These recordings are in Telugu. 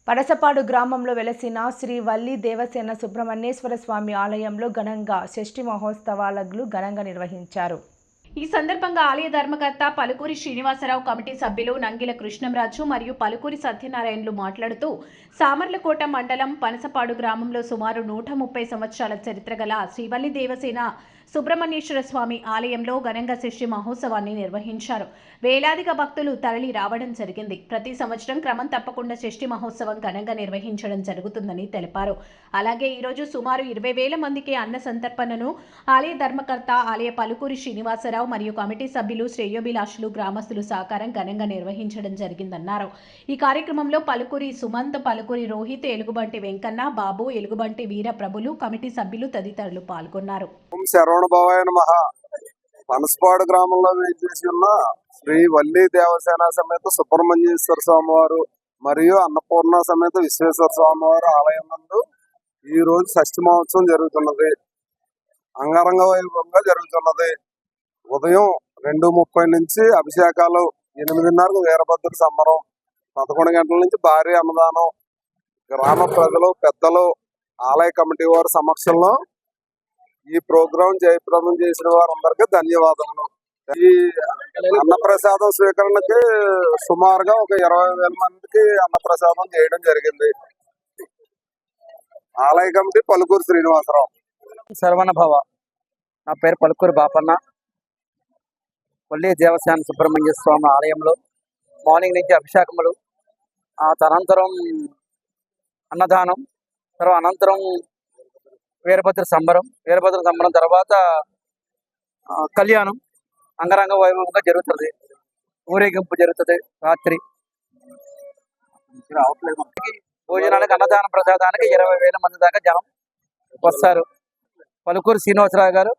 పడసపాడు గ్రామంలో వెలసిన శ్రీ వల్లి దేవసేన సుబ్రహ్మణ్యేశ్వర స్వామి ఆలయంలో ఘనంగా షష్ఠి మహోత్సవాలను ఘనంగా నిర్వహించారు. ఈ సందర్భంగా ఆలయ ధర్మకర్త పలుకూరి శ్రీనివాసరావు కమిటీ సభ్యులు నంగిల కృష్ణంరాజు మరియు పలుకూరి సత్యనారాయణలు మాట్లాడుతూ సామర్లకోట మండలం పనసపాడు గ్రామంలో సుమారు 130 సంవత్సరాల చరిత్ర గల శ్రీవల్లి దేవసేన సుబ్రహ్మణ్యేశ్వర స్వామి ఆలయంలో ఘనంగా షష్ఠి మహోత్సవాన్ని నిర్వహించారు. వేలాదిగా భక్తులు తరలి రావడం జరిగింది. ప్రతి సంవత్సరం క్రమం తప్పకుండా షష్ఠి మహోత్సవం ఘనంగా నిర్వహించడం జరుగుతుందని తెలిపారు. అలాగే ఈరోజు సుమారు 20,000 మందికి అన్న సంతర్పణను ఆలయ ధర్మకర్త ఆలయ పలుకూరి శ్రీనివాసరావు మరియు కమిటీ సభ్యులు శ్రేయోభిలాషులు గ్రామస్తులు సహకారం ఘనంగా నిర్వహించడం జరిగిందన్నారు. ఈ కార్యక్రమంలో పలుకూరి సుమంత్, పలుకూరి రోహిత్, ఎలుగుబంటి వెంకన్న, బాబు, ఎలుగుబంటి వీర ప్రభులు, కమిటీ సభ్యులు తదితరులు పాల్గొన్నారు. పనసపాడు గ్రామంలో వేచేసి ఉన్న శ్రీ వల్లి దేవసేన సమేత సుబ్రహ్మణ్యేశ్వర స్వామివారు మరియు అన్నపూర్ణ సమేత విశ్వేశ్వర స్వామివారు ఆలయం నందు ఈ రోజు షష్ఠి మహోత్సవం జరుగుతున్నది. అంగరంగ వైభవంగా జరుగుతున్నది. ఉదయం 2:30 నుంచి అభిషేకాలు, 8:30కు వీరభద్ర సంబరం, 11 గంటల నుంచి భారీ అన్నదానం, గ్రామ ప్రజలు, పెద్దలు, ఆలయ కమిటీ వారి సమక్షంలో ఈ ప్రోగ్రాం జయప్రదం చేసిన వారందరికీ ధన్యవాదములు. ఈ అన్నప్రసాదం స్వీకరణకి సుమారుగా ఒక 20,000 మందికి అన్నప్రసాదం చేయడం జరిగింది. ఆలయ కమిటీ పలుకూరు శ్రీనివాసరావు. సర్వణ భవ. నా పేరు పలుకూరు బాపన్న. వల్లి దేవసేన సుబ్రహ్మణ్య స్వామి ఆలయంలో మార్నింగ్ నుంచి అభిషేకములు, ఆ తనంతరం అన్నదానం, తర్వాత అనంతరం వీరభద్ర సంబరం తర్వాత కళ్యాణం అంగరంగ వైభవంగా జరుగుతుంది. ఊరేగింపు జరుగుతుంది. రాత్రి భోజనానికి, అన్నదాన ప్రసాదానికి 20,000 మంది దాకా జనం వస్తారు. పలుకూరు శ్రీనివాసరావు గారు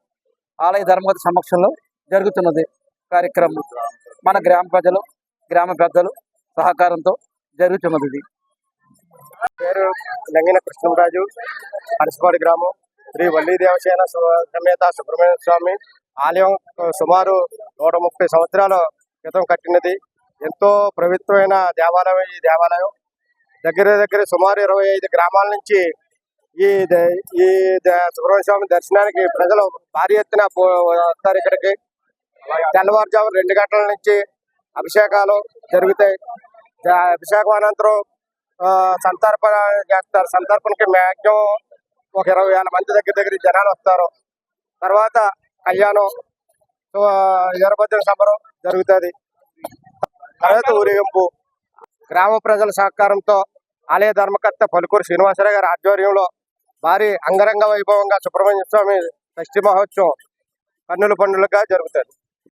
ఆలయ ధర్మకర్త సమక్షంలో జరుగుతున్నది కార్యక్రమం. మన గ్రామ ప్రజలు, గ్రామ పెద్దలు సహకారంతో జరుగుతున్నది. ఇది పేరు నంగిన కృష్ణంరాజు, పనసపాడు గ్రామం. శ్రీ వల్లి దేవసేన సమేత సుబ్రహ్మణ్య స్వామి ఆలయం సుమారు 130 సంవత్సరాల క్రితం కట్టినది. ఎంతో పవిత్రమైన దేవాలయం. ఈ దేవాలయం దగ్గర సుమారు 25 గ్రామాల నుంచి ఈ సుబ్రహ్మణ్య స్వామి దర్శనానికి ప్రజలు భారీ ఎత్తున వస్తారు. ఇక్కడికి తెల్లవారుజాము 2 గంటల నుంచి అభిషేకాలు జరుగుతాయి. అభిషేకం అనంతరం సంతర్పణ చేస్తారు. సంతర్పణకి మ్యాక్సిమం ఒక 20,000 మంది దగ్గర జనాలు వస్తారు. తర్వాత కళ్యాణం, వీరభద్ర సంబరం జరుగుతుంది. తర్వాత ఊరేగింపు. గ్రామ ప్రజల సహకారంతో ఆలయ ధర్మకర్త పలుకూరు శ్రీనివాసరావు గారి ఆధ్వర్యంలో భారీ అంగరంగ వైభవంగా సుబ్రహ్మణ్య స్వామి షష్ఠి మహోత్సవం కన్నుల పండుగగా జరుగుతుంది.